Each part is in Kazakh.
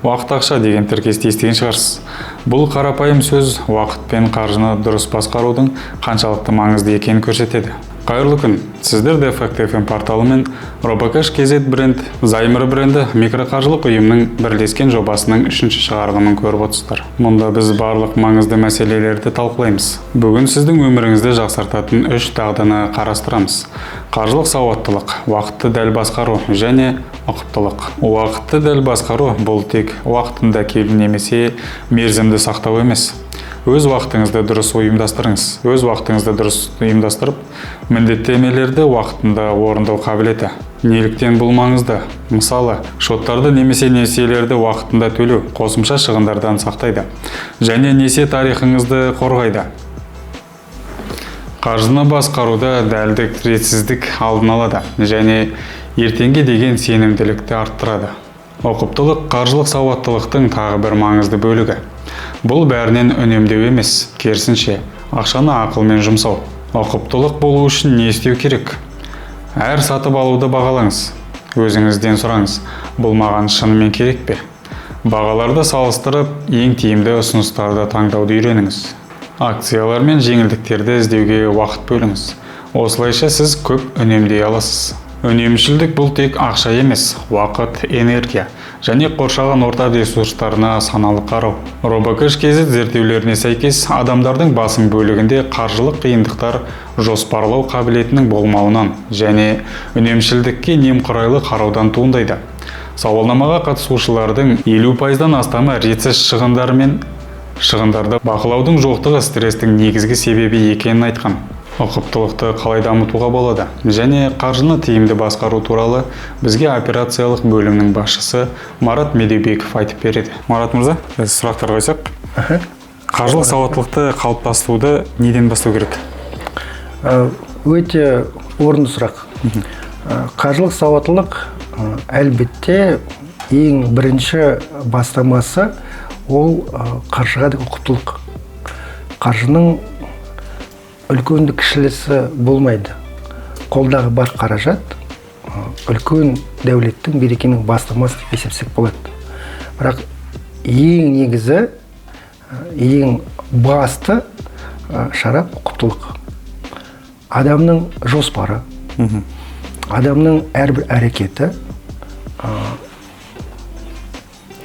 Уақыт ақша деген тіркесті естіген шығарсыз. Бұл қарапайым сөз уақыт пен қаржыны дұрыс басқарудың қаншалықты маңызды екенін көрсетеді. Қайырлы күн. Сіздер Fact FM порталы мен Robocash KZ бренд, Займыр бренді микроқаржылық ұйымның бірлескен жобасының 3-ші шығарылымын көріп отырсыздар. Мұнда біз барлық маңызды мәселелерді талқылаймыз. Бүгін сіздің өміріңізді жақсартатын 3 дағдыны қарастырамыз. Қаржылық сауаттылық, уақытты дәл басқару және ұқыптылық. Уақытты дәл басқару бұл тек уақытында келу немесе мерзімді сақтау емес. Өз уақытыңызды дұрыс ұйымдастырыңыз. Өз уақытыңызды дұрыс ұйымдастырып, міндеттемелерді уақытында орындау қабілеті. Неліктен бұл маңызды? Мысалы, шоттарды немесе несиелерді уақытында төлеу қосымша шығындардан сақтайды және несие тарихыңызды қорғайды. Қаржыны басқаруда дәлдік, ретсіздік алдын алады және ертеңге деген сенімділікті арттырады. Ұқыптылық қаржылық сауаттылықтың тағы бір маңызды бөлігі. Бұл бәрінен үнемдеу емес, керісінше, ақшаны ақылмен жұмсау. Ұқыптылық болу үшін не істеу керек? Әр сатып алуды бағалаңыз. Өзіңізден сұраңыз, бұл маған шынымен керек пе? Бағаларды салыстырып, ең тиімді ұсыныстарды таңдауды үйреніңіз. Акциялар мен жеңілдіктерді іздеуге уақыт бөліңіз. Осылайша сіз көп үнемдей аласыз. Үнемшілдік бұл тек ақша емес, уақыт, энергия және қоршаған орта ресурстарына саналы қарау. Robocash KZ зерттеулеріне сәйкес, адамдардың басым бөлігінде қаржылық қиындықтар жоспарлау қабілетінің болмауынан және үнемшілдікке немқұрайлы қараудан туындайды. Сауалнамаға қатысушылардың 50%-дан астамы ретсіз шығындар мен шығындарды бақылаудың жоқтығы стрестің негізгі себебі екенін айтқан. Ұқыптылықты қалай дамытуға болады және қаржыны тиімді басқару туралы бізге операциялық бөлімнің басшысы Марат Медеубеков айтып береді. Марат мырза, біз сұрақтар қойсақ. Қаржылық сауаттылықты қалыптастыруды неден бастау керек? Өте орынды сұрақ. Қаржылық сауаттылық әлбетте ең бірінші бастамасы ол қаржыға деген ұқыптылық. Қаржының үлкенді кішілесі болмайды. Қолдағы бар қаражат үлкен дәулеттің, берекенің бастамасы деп есептесек болады. Бірақ ең негізі, ең басты шара ұқыптылық. Адамның жоспары, адамның әрбір әрекеті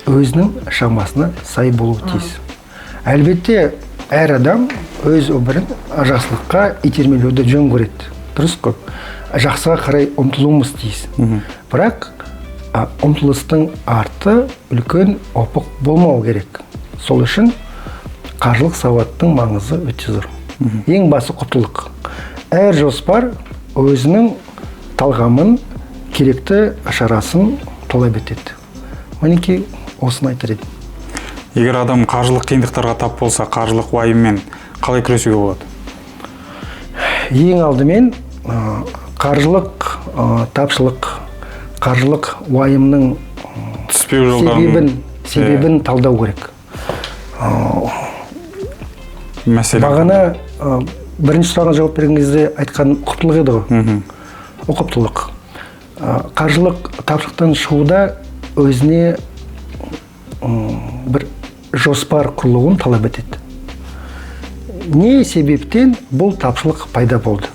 өзінің шамасына сай болуы тиіс. Әлбетте, әр адам өз өмірін жақсылыққа итермелеуді жөн көреді. Дұрыс қой. Жақсыға қарай ұмтылуымыз тиіс. Бірақ ұмтылыстың арты үлкен опық болмау керек. Сол үшін қаржылық сауаттың маңызы өте зор. Ең басы ұқыптылық. Әр жоспар өзінің талғамын, керекті шарасын талап етеді. Мінекей осыны айтар едім. Егер адам қаржылық қиындықтарға тап болса, қаржылық уайыммен қалай күресуге болады? Ең алдымен қаржылық тапшылық, қаржылық уайымның себебін талдау керек. Бағана бірінші сұрағына жауап берген кезде айтқан ұқыптылық еді ғой. Ұқыптылық. Қаржылық тапшылықтан шығуда өзіне бір жоспар құрылуын талап етеді. Не себептен бұл тапшылық пайда болды?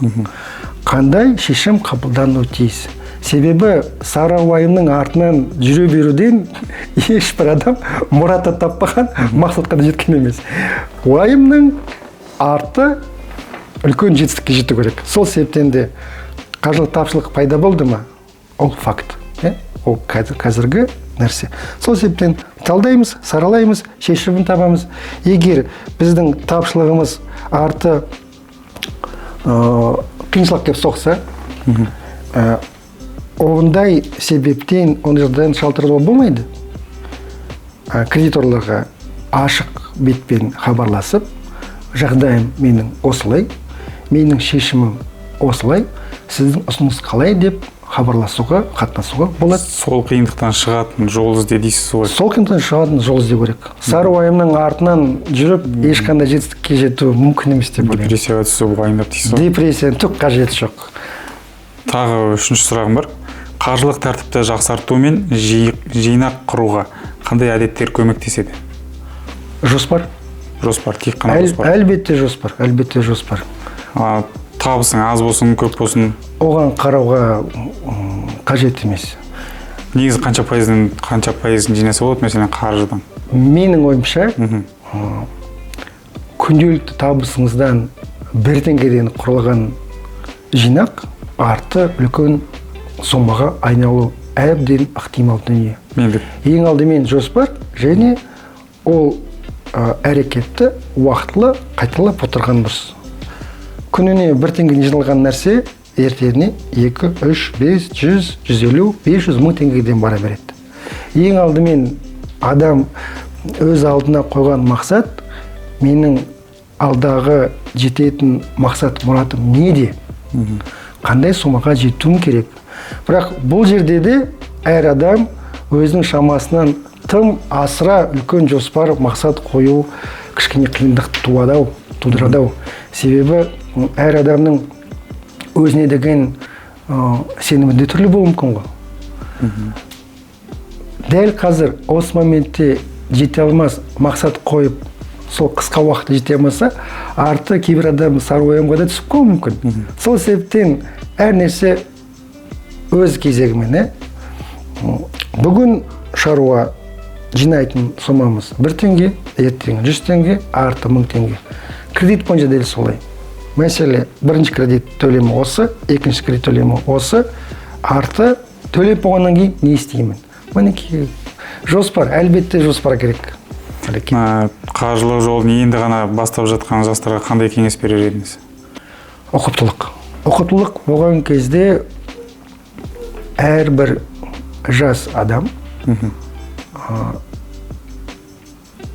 Қандай шешім қабылдануы тиіс? Себебі сары уайымның артынан жүре беруден ешбір адам мұраты таппаған, мақсатқа да жеткен емес. Уайымның арты үлкен жетістікке жету керек. Сол себептен де қаржылық тапшылық пайда болды ма? Ол факт. Ол қазіргі нәрсе. Сол себептен талдаймыз, саралаймыз, шешімін табамыз. Егер біздің тапшылығымыз арты қиыншылық кеп соқса, ондай себептен, ондай жағдайдан шалтыруға болмайды. Кредиторларға ашық бетпен хабарласып, жағдайым менің осылай, менің шешімім осылай, сіздің ұсыныс қалай деп хабарласуға, қатынасуға болады. Сол қиындықтан шығатын жол ізде дейсіз ғой. Сол қиындықтан шығатын жол іздеу керек. Сары уайымның артынан жүріп, ешқандай жетістікке жету мүмкін емес деп ойлаймын. Депрессияға түсіп уайымдап дейсіз ғой. Депрессияның түк қажеті жоқ. Тағы үшінші сұрағым бар. Қаржылық тәртіпті жақсарту мен жинақ құруға Қандай әдеттер көмектеседі? Жоспар. Жоспар, тек қана жоспар. Әлбетте жоспар, әлбетте жоспар. Табысың аз болсын, көп болсын? Оған қарауға қажет емес. Негізі қанша пайызын жинаса болады, мәселен, қаржыдан? Менің ойымша, күнделікті табысыңыздан 1 теңгеден құрылған жинақ арты үлкен сомаға айналу әбден ықтимал дүние. Ең алдымен жоспар және ол әрекетті уақытылы қайталап отырған дұрыс. Күніне 1 теңгеден жиналған нәрсе ертеңіне 2, 3, 5, 100, 150, 500 мың теңгеден бара береді. Ең алдымен адам өз алдына қойған мақсат, менің алдағы жететін мақсат мұратым неде? Қандай сомаға жетуім керек? Бірақ бұл жерде де әр адам өзінің шамасынан тым асыра үлкен жоспар мақсат қою кішкене қиындық тудырады. Себебі әр адамның өзіне деген сенімінде түрлі болуы мүмкін ғой. Дәл қазір осы моментте жете алмас мақсат қойып, сол қысқа уақытта жете алмаса, арты кейбір адам сары уайымға да түсіп қалуы мүмкін. Сол себептен әр нәрсе өз кезегімен. Бүгін шаруа жинайтын сомамыз 1 теңге, ертең 100 теңге, арты 1000 теңге. Кредит бойынша дәл солай. Мәселе, бірінші кредит төлемі осы, екінші кредит төлемі осы, арты төлеп болғаннан кейін не істеймін? Мінекей жоспар, әлбетте жоспар керек. Қаржылық жолын енді ғана бастап жатқан жастарға қандай кеңес берер едіңіз? Ұқыптылық. Ұқыптылық болған кезде әрбір жас адам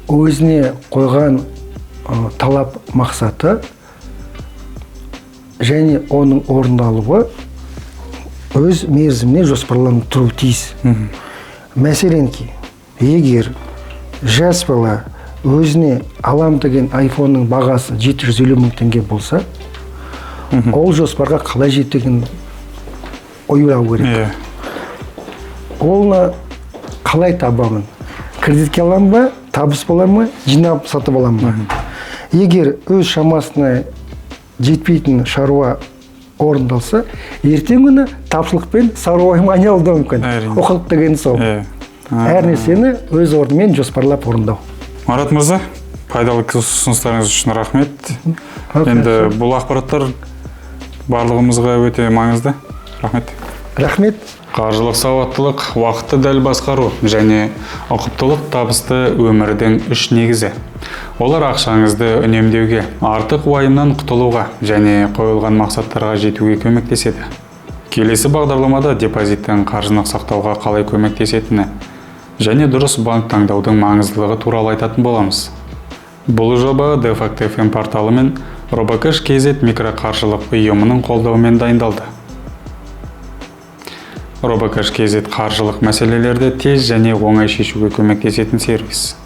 өзіне қойған талап мақсаты және оның орындалуы өз мерзіміне жоспарланып тұру тиіс. Мәселенки, егер жас бала өзіне алам деген айфонның бағасы 750 мың теңге болса, ол жоспарға қалай жететін ойлау керек. Олны қалай табамын? Кредитке алам ба, табыс болам ба, жинап сатып алам ба? Егер өз шамасына жетпейтін шаруа орындалса, ертең күні тапшылықпен сары уайым айналуы мүмкін. Оқылық деген сол. Әр нәрсені өз орнымен жоспарлап орындау. Марат мырза, пайдалы ұсыныстарыңыз үшін рахмет. Енді бұл ақпараттар барлығымызға өте маңызды. Рахмет. Рахмет. Қаржылық сауаттылық, уақытты дәл басқару және ұқыптылық табысты өмірдің 3 негізі. Олар ақшаңызды үнемдеуге, артық уайымнан құтылуға және қойылған мақсаттарға жетуге көмектеседі. Келесі бағдарламада депозиттің қаржыны сақтауға қалай көмектесетіні және дұрыс банк таңдаудың маңыздылығы туралы айтатын боламыз. Бұл жоба Defakt FM порталы мен Robocash KZ микроқаржылық ұйымының қолдауымен дайындалды. Robocash KZ қаржылық мәселелерді тез және оңай шешуге көмектесетін сервис.